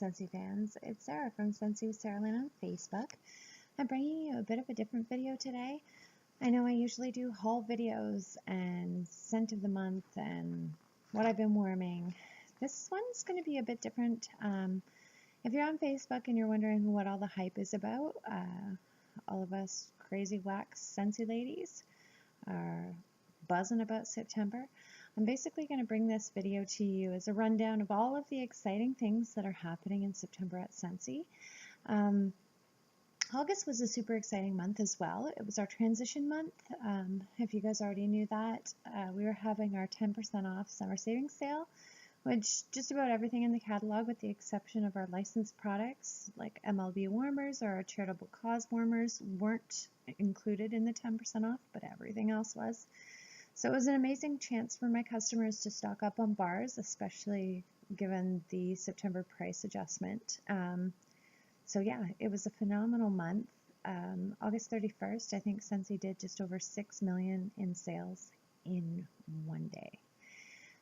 Scentsy fans, it's Sarah from Scentsy with Sarah Lynn on Facebook. I'm bringing you a bit of a different video today. I know I usually do haul videos and scent of the month and what I've been warming. This one's going to be a bit different. If you're on Facebook and you're wondering what all the hype is about, all of us crazy wax Scentsy ladies are buzzing about September. I'm basically going to bring this video to you as a rundown of all of the exciting things that are happening in September at Scentsy. August was a super exciting month as well. It was our transition month. If you guys already knew that, we were having our 10% off summer savings sale, which just about everything in the catalog, with the exception of our licensed products like MLB warmers or our charitable cause warmers, weren't included in the 10% off, but everything else was. So it was an amazing chance for my customers to stock up on bars, especially given the September price adjustment. So yeah, it was a phenomenal month. August 31st, I think Scentsy did just over $6 million in sales in one day.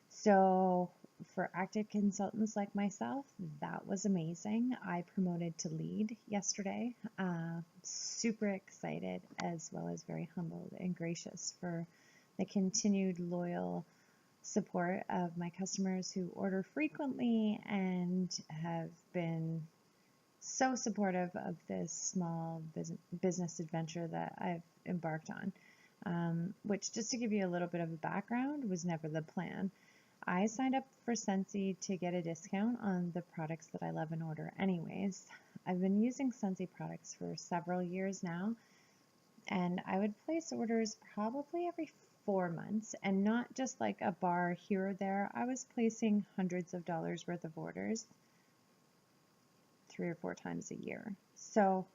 So for active consultants like myself, that was amazing. I promoted to lead yesterday. Super excited, as well as very humbled and gracious for the continued loyal support of my customers who order frequently and have been so supportive of this small business adventure that I've embarked on, which, just to give you a little bit of a background, was never the plan. I signed up for Scentsy to get a discount on the products that I love and order anyways. I've been using Scentsy products for several years now, and I would place orders probably every 4 months, and not just like a bar here or there. I was placing hundreds of dollars worth of orders 3 or 4 times a year. So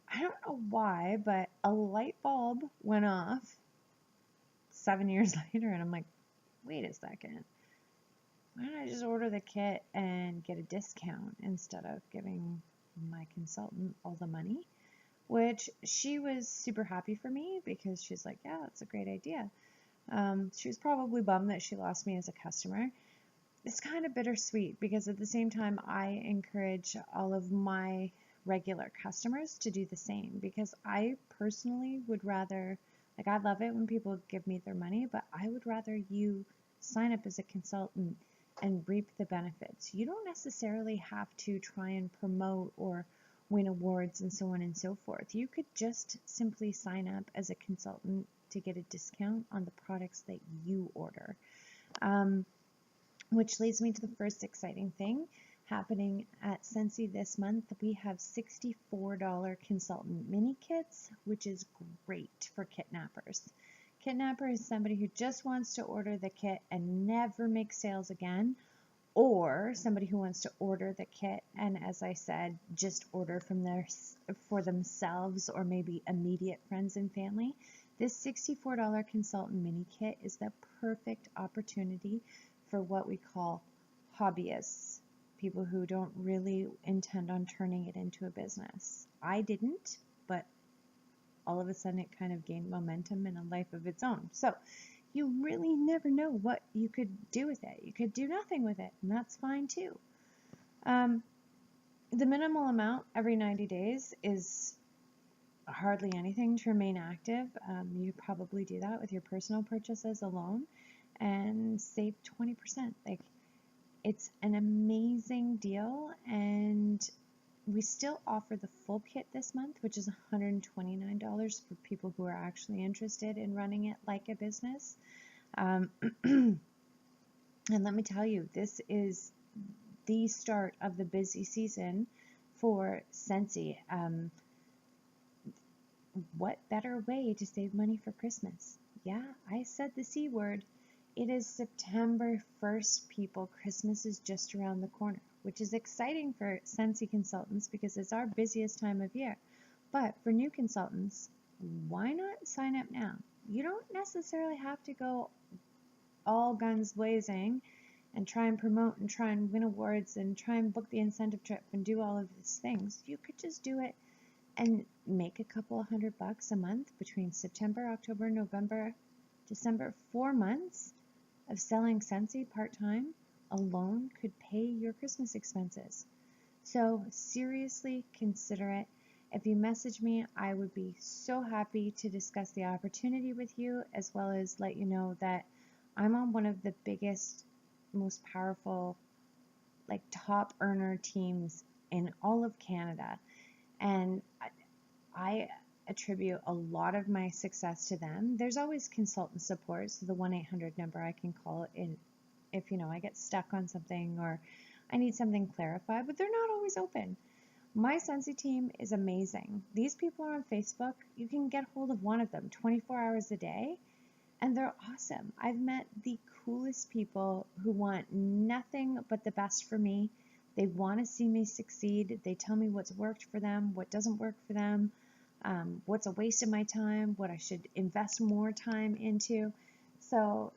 I don't know why, but a light bulb went off 7 years later, and I'm like, wait a second, why don't I just order the kit and get a discount instead of giving my consultant all the money? Which she was super happy for me, because she's like, yeah, that's a great idea. She was probably bummed that she lost me as a customer. It's kind of bittersweet, because at the same time, I encourage all of my regular customers to do the same, because I personally would rather, like, I love it when people give me their money, but I would rather you sign up as a consultant and reap the benefits. You don't necessarily have to try and promote or win awards and so on and so forth. You could just simply sign up as a consultant to get a discount on the products that you order. Which leads me to the first exciting thing happening at Scentsy this month. We have $64 consultant mini kits, which is great for kitnappers. Kitnapper is somebody who just wants to order the kit and never make sales again, or somebody who wants to order the kit and, as I said, just order for themselves or maybe immediate friends and family. This $64 consultant mini kit is the perfect opportunity for what we call hobbyists, people who don't really intend on turning it into a business. I didn't, but all of a sudden it kind of gained momentum in a life of its own. So you really never know what you could do with it. You could do nothing with it, and that's fine too. The minimal amount every 90 days is hardly anything to remain active. You probably do that with your personal purchases alone and save 20%. Like, it's an amazing deal, and we still offer the full kit this month, which is $129 for people who are actually interested in running it like a business. And let me tell you, this is the start of the busy season for Scentsy. What better way to save money for Christmas? Yeah, I said the C word. It is September 1st, people. Christmas is just around the corner, which is exciting for Scentsy consultants because it's our busiest time of year. But for new consultants, why not sign up now? You don't necessarily have to go all guns blazing and try and promote and try and win awards and try and book the incentive trip and do all of these things. You could just do it and make a couple of $100 a month between September, October, November, December. 4 months of selling Scentsy part-time alone could pay your Christmas expenses. So seriously consider it. If you message me, I would be so happy to discuss the opportunity with you, as well as let you know that I'm on one of the biggest, most powerful, like top earner teams in all of Canada. And I attribute a lot of my success to them. There's always consultant support, so the 1-800 number I can call in if I get stuck on something or I need something clarified, but they're not always open. My Scentsy team is amazing. These people are on Facebook. You can get hold of one of them 24 hours a day, and they're awesome. I've met the coolest people who want nothing but the best for me. They want to see me succeed. They tell me what's worked for them, what doesn't work for them, what's a waste of my time, what I should invest more time into. So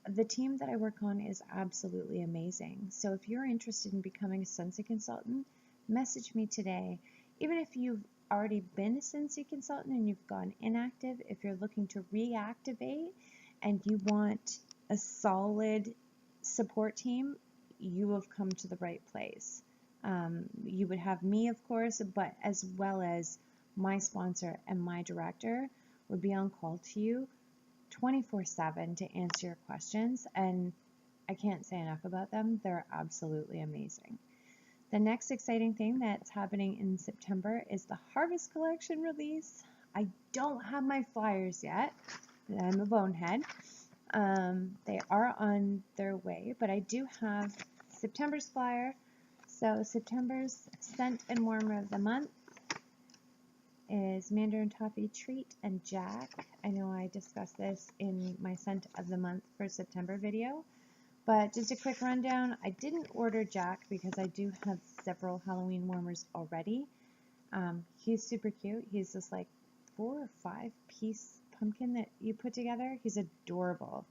the team that I work on is absolutely amazing. So if you're interested in becoming a Scentsy consultant, message me today. Even if you've already been a Scentsy consultant and you've gone inactive, if you're looking to reactivate and you want a solid support team, you have come to the right place. You would have me, of course, but as well as my sponsor and my director would be on call to you 24/7 to answer your questions, and I can't say enough about them. They're absolutely amazing. The next exciting thing that's happening in September is the Harvest Collection release. I don't have my flyers yet. I'm a bonehead. They are on their way, but I do have September's flyer. So September's scent and warmer of the month is Mandarin Toffee Treat and Jack. I know I discussed this in my scent of the month for September video, but just a quick rundown. I didn't order Jack because I do have several Halloween warmers already. He's super cute. He's this like 4 or 5 piece pumpkin that you put together. He's adorable.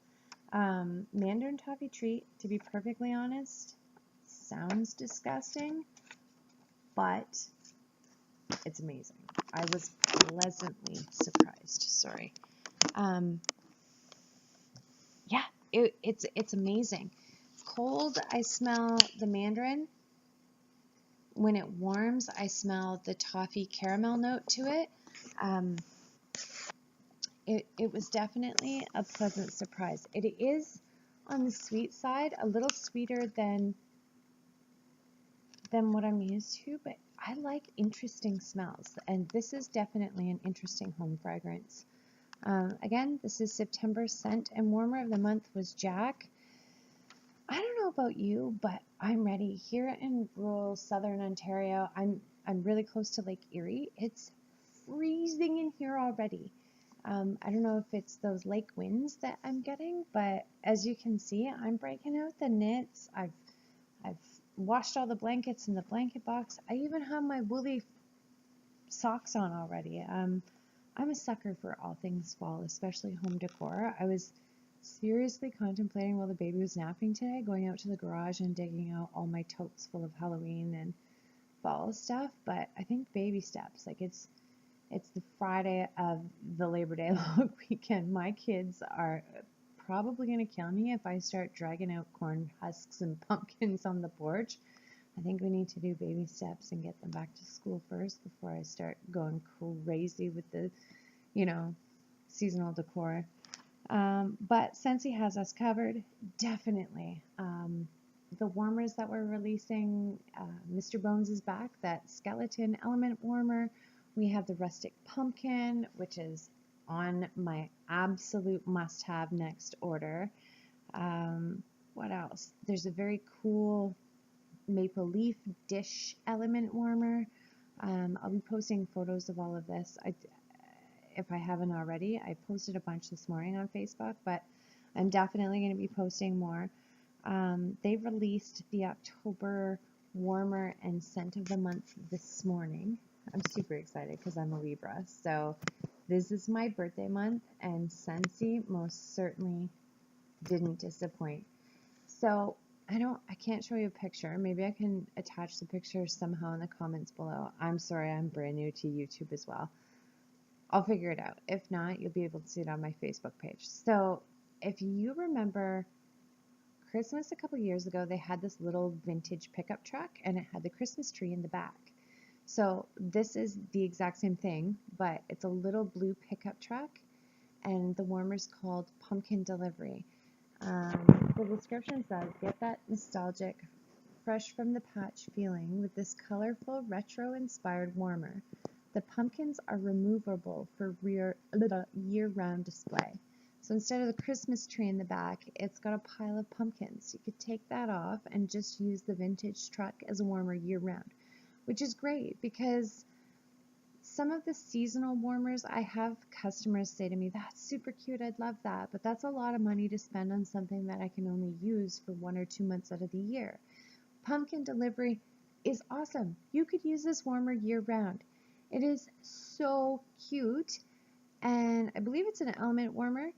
Mandarin Toffee Treat, to be perfectly honest, sounds disgusting, but it's amazing. I was pleasantly surprised. Sorry. Yeah, it's amazing. Cold, I smell the mandarin. When it warms, I smell the toffee caramel note to it. It was definitely a pleasant surprise. It is on the sweet side, a little sweeter than what I'm used to, but I like interesting smells, and this is definitely an interesting home fragrance. Again, this is September scent, and warmer of the month was Jack. I don't know about you, but I'm ready. Here in rural southern Ontario, I'm really close to Lake Erie. It's freezing in here already. I don't know if it's those lake winds that I'm getting, but as you can see, I'm breaking out the knits. I've washed all the blankets in the blanket box. I even have my woolly socks on already. I'm a sucker for all things fall, especially home decor. I was seriously contemplating while the baby was napping today, going out to the garage and digging out all my totes full of Halloween and fall stuff, but I think baby steps. Like it's the Friday of the Labor Day long weekend. My kids are probably going to kill me if I start dragging out corn husks and pumpkins on the porch. I think we need to do baby steps and get them back to school first before I start going crazy with the, seasonal decor. But Scentsy has us covered, definitely. The warmers that we're releasing, Mr. Bones is back, that skeleton element warmer. We have the rustic pumpkin, which is on my absolute must-have next order. What else? There's a very cool maple leaf dish element warmer. I'll be posting photos of all of this. If I haven't already, I posted a bunch this morning on Facebook, but I'm definitely going to be posting more. They released the October warmer and scent of the month this morning. I'm super excited because I'm a Libra. So this is my birthday month, and Scentsy most certainly didn't disappoint. So I can't show you a picture. Maybe I can attach the picture somehow in the comments below. I'm sorry, I'm brand new to YouTube as well. I'll figure it out. If not, you'll be able to see it on my Facebook page. So if you remember Christmas a couple years ago, they had this little vintage pickup truck and it had the Christmas tree in the back. So this is the exact same thing, but it's a little blue pickup truck and the warmer's called Pumpkin Delivery. The description says, get that nostalgic, fresh from the patch feeling with this colorful, retro-inspired warmer. The pumpkins are removable for year-round display. So instead of the Christmas tree in the back, it's got a pile of pumpkins. You could take that off and just use the vintage truck as a warmer year-round, which is great because some of the seasonal warmers, I have customers say to me, that's super cute, I'd love that, but that's a lot of money to spend on something that I can only use for 1 or 2 months out of the year. Pumpkin Delivery is awesome. You could use this warmer year-round. It is so cute, and I believe it's an element warmer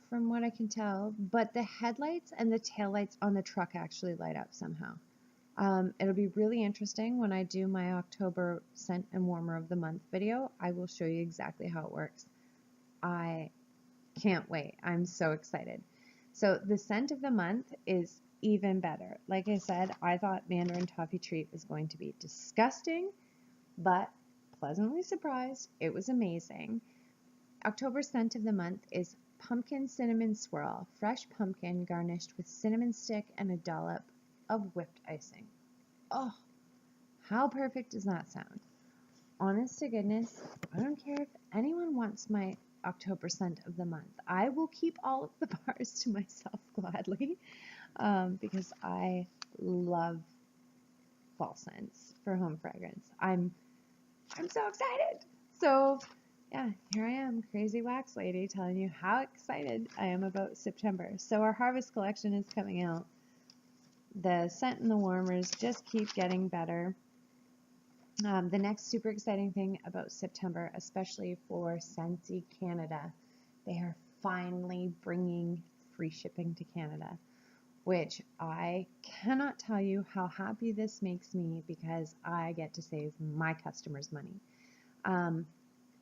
from what I can tell, but the headlights and the taillights on the truck actually light up somehow. It'll be really interesting when I do my October scent and warmer of the month video. I will show you exactly how it works. I can't wait. I'm so excited. So the scent of the month is even better. Like I said, I thought Mandarin Toffee Treat was going to be disgusting, but pleasantly surprised. It was amazing. October scent of the month is Pumpkin Cinnamon Swirl, fresh pumpkin garnished with cinnamon stick and a dollop of whipped icing. Oh, how perfect does that sound? Honest to goodness, I don't care if anyone wants my October scent of the month. I will keep all of the bars to myself gladly because I love fall scents for home fragrance. I'm so excited. So yeah, here I am, crazy wax lady, telling you how excited I am about September. So our harvest collection is coming out. The scent and the warmers just keep getting better. The next super exciting thing about September, especially for Scentsy Canada, they are finally bringing free shipping to Canada, which I cannot tell you how happy this makes me because I get to save my customers money.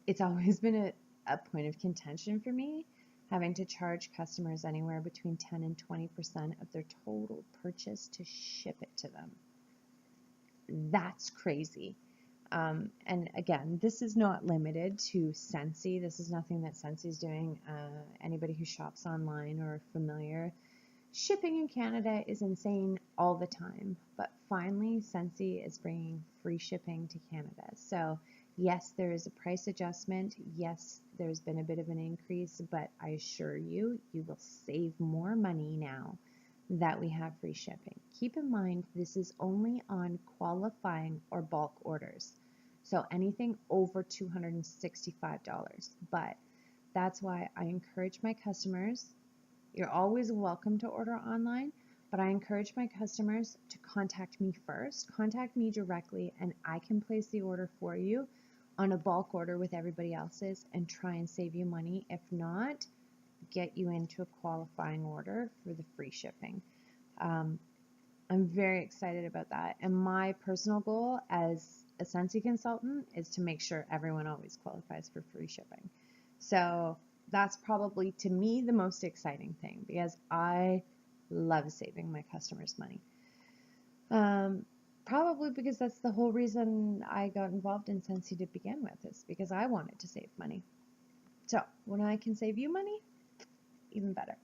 It's always been a point of contention for me, having to charge customers anywhere between 10 and 20% of their total purchase to ship it to them. That's crazy. And again, this is not limited to Scentsy. This is nothing that Scentsy is doing. Anybody who shops online or familiar, shipping in Canada is insane all the time. But finally, Scentsy is bringing free shipping to Canada. So yes, there is a price adjustment. Yes, there's been a bit of an increase, but I assure you, you will save more money now that we have free shipping. Keep in mind, this is only on qualifying or bulk orders. So anything over $265. But that's why I encourage my customers, you're always welcome to order online, but I encourage my customers to contact me first. Contact me directly and I can place the order for you on a bulk order with everybody else's and try and save you money. If not, get you into a qualifying order for the free shipping. I'm very excited about that. And my personal goal as a Scentsy consultant is to make sure everyone always qualifies for free shipping. So that's probably, to me, the most exciting thing because I love saving my customers money. Probably because that's the whole reason I got involved in Scentsy to begin with, is because I wanted to save money. So when I can save you money, even better.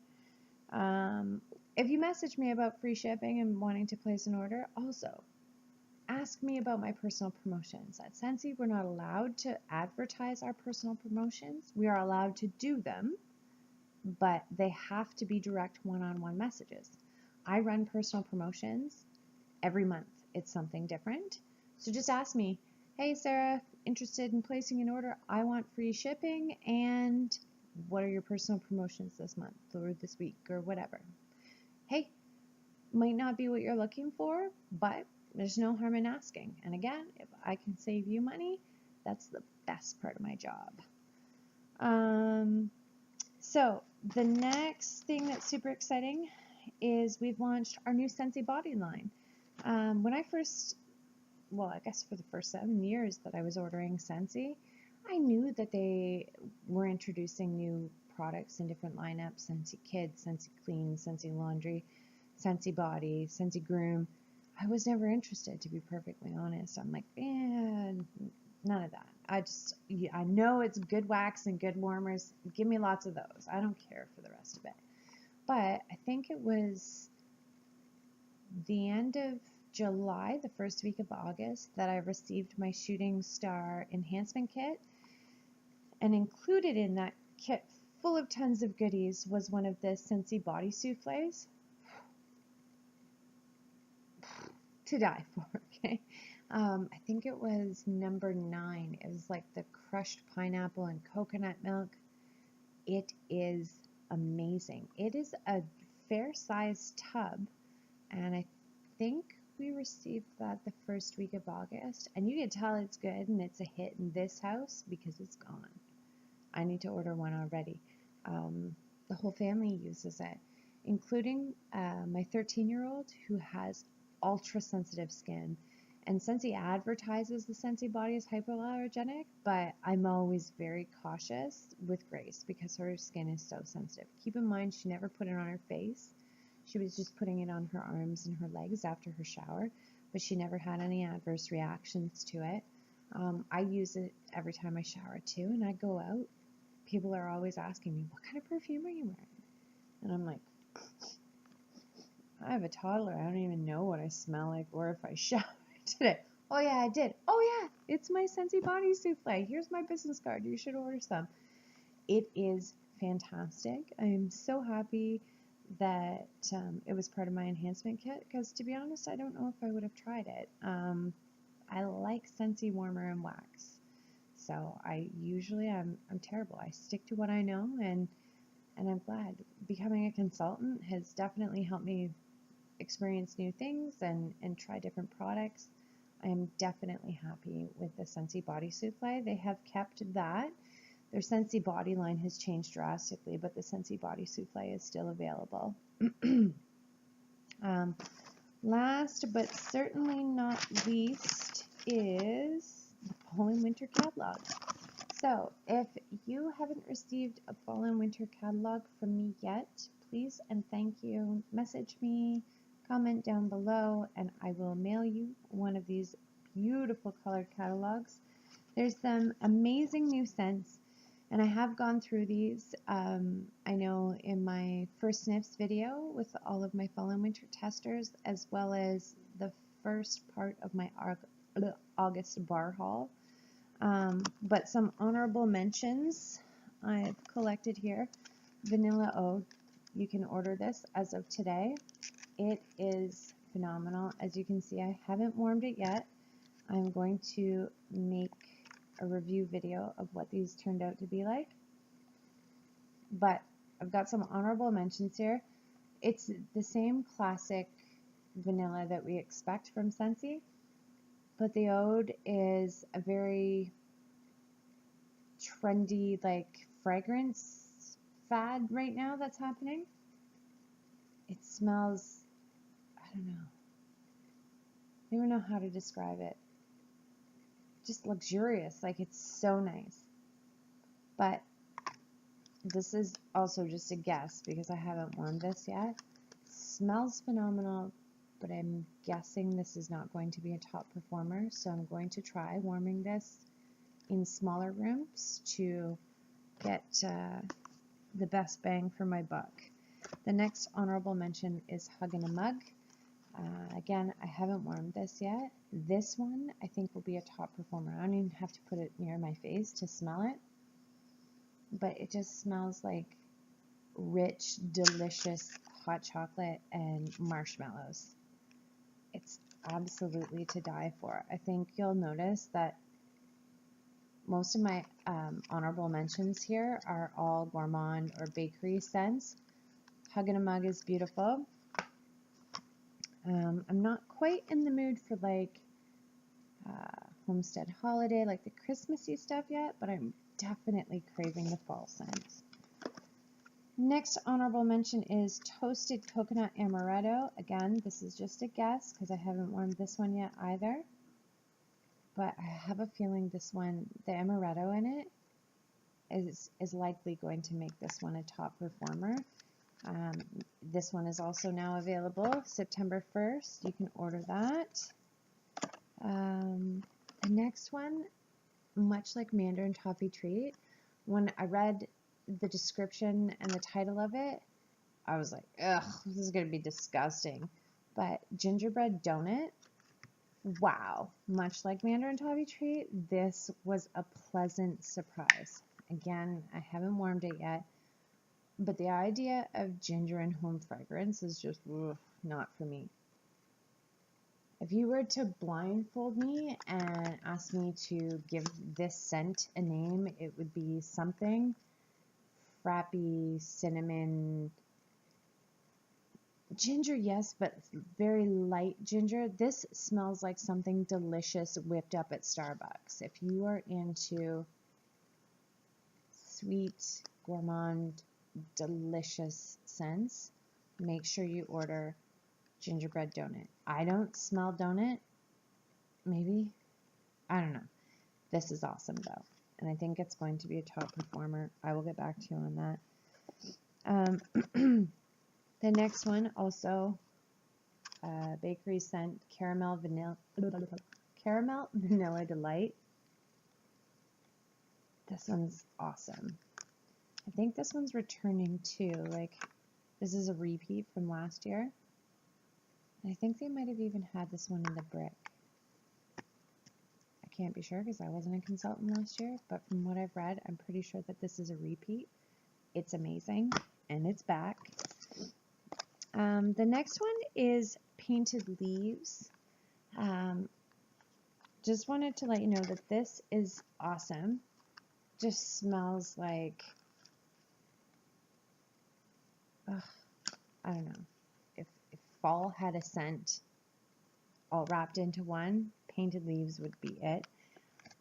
If you message me about free shipping and wanting to place an order, also ask me about my personal promotions. At Scentsy, we're not allowed to advertise our personal promotions. We are allowed to do them, but they have to be direct one-on-one messages. I run personal promotions every month. It's something different. So just ask me, hey Sarah, interested in placing an order? I want free shipping, and what are your personal promotions this month or this week or whatever? Hey, might not be what you're looking for, but there's no harm in asking. And again, if I can save you money, that's the best part of my job. So the next thing that's super exciting is we've launched our new Scentsy body line. When I first, well, I guess for the first 7 years that I was ordering Scentsy, I knew that they were introducing new products in different lineups, Scentsy Kids, Scentsy Clean, Scentsy Laundry. Scentsy Body, Scentsy Groom. I was never interested, to be perfectly honest. I'm like, man, none of that. I know it's good wax and good warmers. Give me lots of those. I don't care for the rest of it. But I think it was the end of July, the first week of August, that I received my Shooting Star Enhancement Kit. And included in that kit, full of tons of goodies, was one of the Scentsy Body Soufflés. To die for, okay? I think it was number 9. It was like the crushed pineapple and coconut milk. It is amazing. It is a fair-sized tub, and I think we received that the first week of August, and you can tell it's good and it's a hit in this house because it's gone. I need to order one already. The whole family uses it, including my 13-year-old who has ultra sensitive skin, and Scentsy advertises the Scentsy Body as hypoallergenic, but I'm always very cautious with Grace because her skin is so sensitive. Keep in mind, she never put it on her face. She was just putting it on her arms and her legs after her shower, but she never had any adverse reactions to it. I use it every time I shower too, and I go out. People are always asking me, what kind of perfume are you wearing? And I'm like, I have a toddler. I don't even know what I smell like or if I showered today. Oh yeah, I did. Oh yeah, it's my Scentsy Body Soufflé. Here's my business card. You should order some. It is fantastic. I'm so happy that it was part of my enhancement kit because, to be honest, I don't know if I would have tried it. I like Scentsy warmer and wax. So I'm terrible. I stick to what I know, and I'm glad. Becoming a consultant has definitely helped me experience new things and try different products. I am definitely happy with the Scentsy Body Soufflé. They have kept that. Their Scentsy Body line has changed drastically, but the Scentsy Body Soufflé is still available. Last but certainly not least is the Fall and Winter Catalog. So if you haven't received a Fall and Winter Catalog from me yet, please and thank you, message me, comment down below, and I will mail you one of these beautiful colored catalogs. There's some amazing new scents, and I have gone through these. I know in my first sniffs video with all of my Fall and Winter testers, as well as the first part of my August bar haul. But some honorable mentions I've collected here. Vanilla Ode. You can order this as of today. It is phenomenal. As you can see, I haven't warmed it yet. I'm going to make a review video of what these turned out to be like. But I've got some honorable mentions here. It's the same classic vanilla that we expect from Scentsy, but the Ode is a very trendy, like, fragrance fad right now that's happening. It smells, I don't know. I don't even know how to describe it. Just luxurious, like it's so nice. But this is also just a guess because I haven't warmed this yet. It smells phenomenal, but I'm guessing this is not going to be a top performer, so I'm going to try warming this in smaller rooms to get the best bang for my buck. The next honorable mention is Hug in a Mug. Again, I haven't warmed this yet. This one I think will be a top performer. I don't even have to put it near my face to smell it, but it just smells like rich, delicious hot chocolate and marshmallows. It's absolutely to die for. I think you'll notice that most of my honorable mentions here are all gourmand or bakery scents. Hug in a Mug is beautiful. I'm not quite in the mood for like homestead holiday, like the Christmassy stuff yet, but I'm definitely craving the fall scents. Next honorable mention is Toasted Coconut Amaretto. Again, this is just a guess because I haven't warmed this one yet either, but I have a feeling this one, the amaretto in it, is likely going to make this one a top performer. This one is also now available, September 1st. You can order that. The next one, much like Mandarin Toffee Treat, when I read the description and the title of it, I was like, ugh, this is going to be disgusting. But gingerbread donut, wow. Much like Mandarin Toffee Treat, this was a pleasant surprise. Again, I haven't warmed it yet, but the idea of ginger and home fragrance is just not for me. If you were to blindfold me and ask me to give this scent a name, it would be something frappy, cinnamon, ginger, yes, but very light ginger. This smells like something delicious whipped up at Starbucks. If you are into sweet, gourmand, delicious scents, make sure you order gingerbread donut. I don't smell donut. Maybe. I don't know. This is awesome though. And I think it's going to be a top performer. I will get back to you on that. The next one, also bakery scent, caramel vanilla delight. This one's awesome. I think this one's returning too. Like, this is a repeat from last year. I think they might have even had this one in the brick. I can't be sure because I wasn't a consultant last year, but from what I've read, I'm pretty sure that this is a repeat. It's amazing, and it's back. The next one is Painted Leaves. Just wanted to let you know that this is awesome. Just smells like, I don't know. If fall had a scent all wrapped into one, Painted Leaves would be it.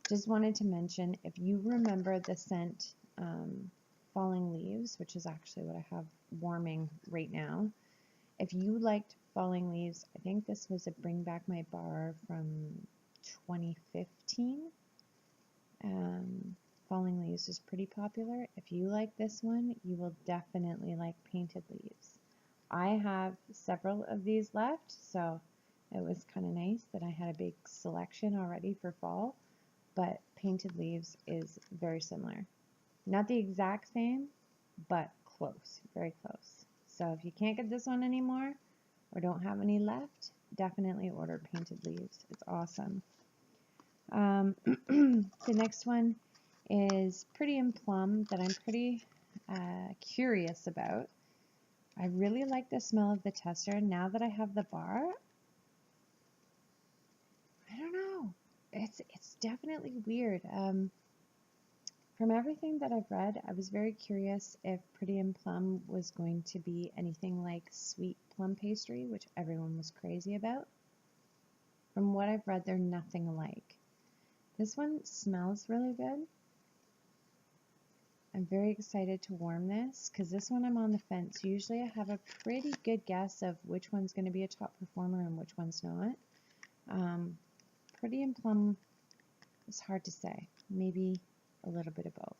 Just wanted to mention, if you remember the scent Falling Leaves, which is actually what I have warming right now. If you liked Falling Leaves, I think this was a Bring Back My Bar from 2015. Falling Leaves is pretty popular. If you like this one, you will definitely like Painted Leaves. I have several of these left, so it was kind of nice that I had a big selection already for fall, but Painted Leaves is very similar. Not the exact same, but close, very close. So if you can't get this one anymore or don't have any left, definitely order Painted Leaves. It's awesome. The next one is Pretty and Plum that I'm pretty curious about. I really like the smell of the tester. Now that I have the bar, I don't know. It's definitely weird. From everything that I've read, I was very curious if Pretty and Plum was going to be anything like sweet plum pastry, which everyone was crazy about. From what I've read, they're nothing alike. This one smells really good. I'm very excited to warm this because this one I'm on the fence. Usually I have a pretty good guess of which one's going to be a top performer and which one's not. Pretty and Plum is hard to say. Maybe a little bit of both.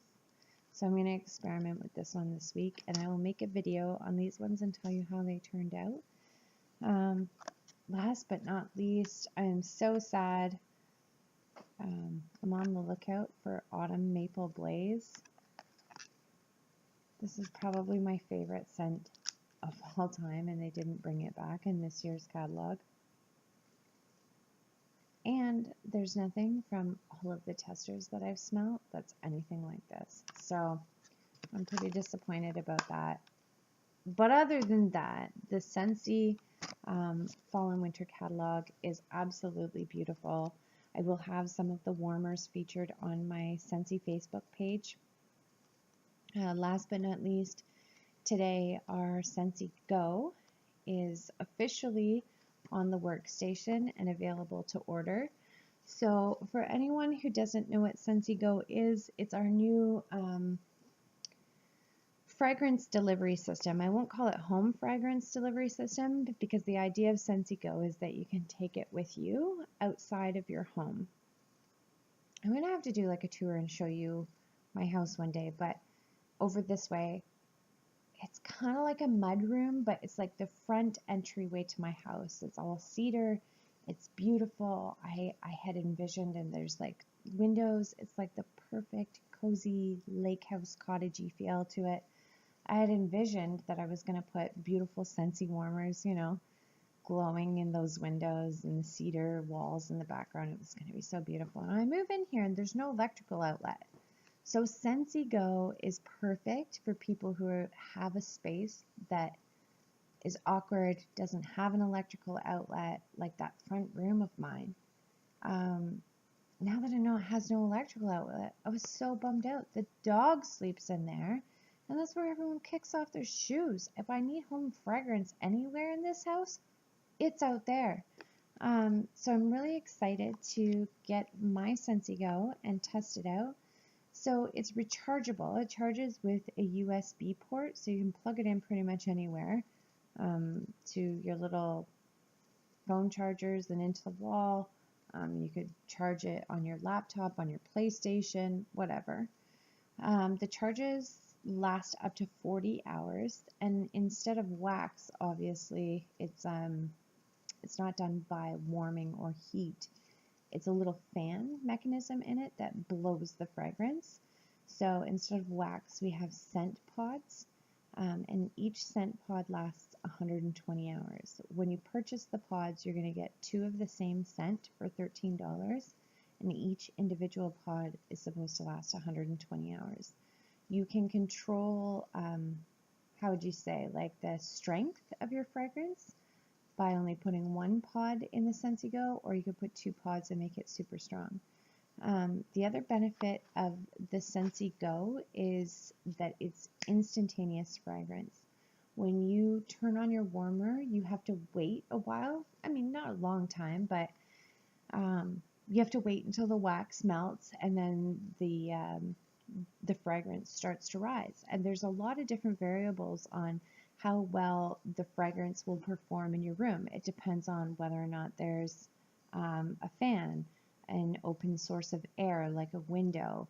So I'm going to experiment with this one this week, and I will make a video on these ones and tell you how they turned out. Last but not least, I am so sad. I'm on the lookout for Autumn Maple Blaze. This is probably my favorite scent of all time, and they didn't bring it back in this year's catalog. And there's nothing from all of the testers that I've smelled that's anything like this. So I'm pretty disappointed about that. But other than that, the Scentsy Fall and Winter Catalog is absolutely beautiful. I will have some of the warmers featured on my Scentsy Facebook page. Last but not least, today our Scentsy GO is officially on the workstation and available to order. So for anyone who doesn't know what Scentsy GO is, it's our new fragrance delivery system. I won't call it home fragrance delivery system because the idea of Scentsy GO is that you can take it with you outside of your home. I'm going to have to do like a tour and show you my house one day, but over this way, it's kind of like a mud room, but it's like the front entryway to my house. It's all cedar. It's beautiful. I had envisioned, and there's like windows. It's like the perfect cozy lake house cottagey feel to it. I had envisioned that I was going to put beautiful Scentsy warmers, you know, glowing in those windows and the cedar walls in the background. It was going to be so beautiful. And I move in here and there's no electrical outlet. So Scentsy GO is perfect for people who have a space that is awkward, doesn't have an electrical outlet, like that front room of mine. Now that I know it has no electrical outlet, I was so bummed out. The dog sleeps in there, and that's where everyone kicks off their shoes. If I need home fragrance anywhere in this house, it's out there. So I'm really excited to get my Scentsy GO and test it out. So it's rechargeable. It charges with a USB port, so you can plug it in pretty much anywhere, to your little phone chargers and into the wall. You could charge it on your laptop, on your PlayStation, whatever. The charges last up to 40 hours, and instead of wax, obviously, it's not done by warming or heat. It's a little fan mechanism in it that blows the fragrance. So instead of wax, we have scent pods, and each scent pod lasts 120 hours. When you purchase the pods, you're going to get 2 of the same scent for $13, and each individual pod is supposed to last 120 hours. You can control, how would you say, like the strength of your fragrance by only putting 1 pod in the Scentsy GO, or you could put 2 pods and make it super strong. The other benefit of the Scentsy GO is that it's instantaneous fragrance. When you turn on your warmer, you have to wait a while. I mean, not a long time, but you have to wait until the wax melts, and then the fragrance starts to rise. And there's a lot of different variables on how well the fragrance will perform in your room. It depends on whether or not there's a fan, an open source of air like a window,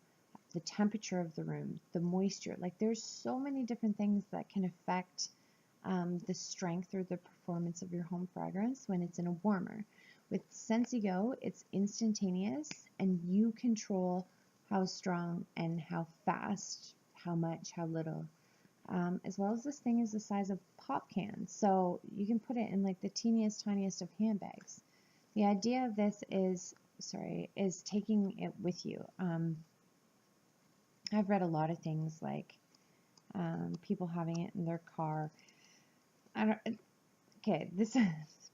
the temperature of the room, the moisture. Like there's so many different things that can affect the strength or the performance of your home fragrance when it's in a warmer. With Scentsy GO, it's instantaneous, and you control how strong and how fast, how much, how little. As well as this thing is the size of pop cans, so you can put it in like the teeniest, tiniest of handbags. The idea of this is taking it with you. I've read a lot of things like people having it in their car.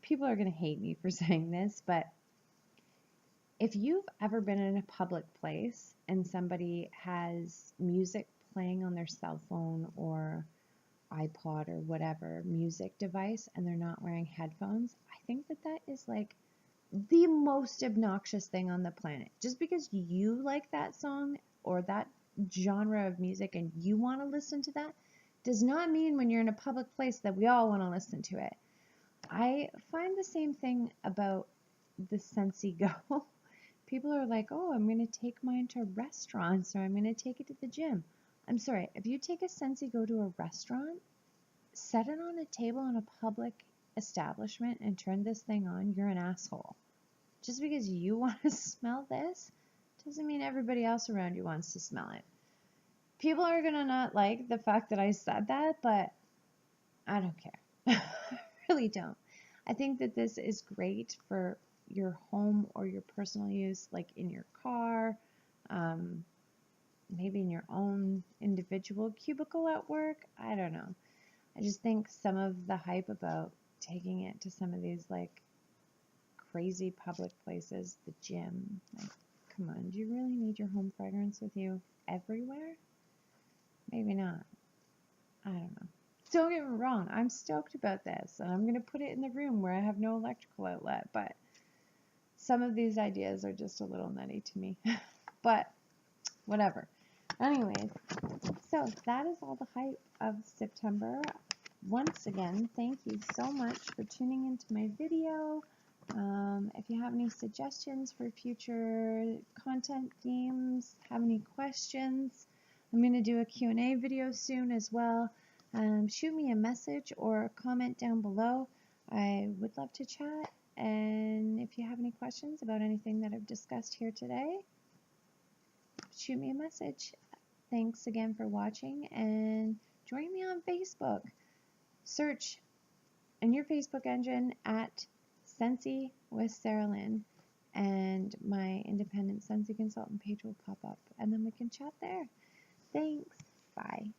People are going to hate me for saying this, but if you've ever been in a public place and somebody has music playing on their cell phone or iPod or whatever music device and they're not wearing headphones, I think that is like the most obnoxious thing on the planet. Just because you like that song or that genre of music and you want to listen to that does not mean when you're in a public place that we all want to listen to it. I find the same thing about the Scentsy GO. People are like, oh, I'm going to take mine to restaurants, or I'm going to take it to the gym. I'm sorry, if you take a Scentsy GO to a restaurant, set it on a table in a public establishment and turn this thing on, you're an asshole. Just because you want to smell this doesn't mean everybody else around you wants to smell it. People are going to not like the fact that I said that, but I don't care. I really don't. I think that this is great for your home or your personal use, like in your car, maybe in your own individual cubicle at work. I don't know. I just think some of the hype about taking it to some of these like crazy public places, the gym, like, come on, do you really need your home fragrance with you everywhere? Maybe not. I don't know. Don't get me wrong, I'm stoked about this, and I'm going to put it in the room where I have no electrical outlet, but some of these ideas are just a little nutty to me. But whatever. Anyways, so that is all the hype of September. Once again, thank you so much for tuning into my video. If you have any suggestions for future content themes, have any questions, I'm going to do a Q&A video soon as well. shoot me a message or a comment down below. I would love to chat. And if you have any questions about anything that I've discussed here today, shoot me a message. Thanks again for watching, and join me on Facebook. Search in your Facebook engine at Scentsy with Sarah Lynn, and my independent Scentsy Consultant page will pop up, and then we can chat there. Thanks. Bye.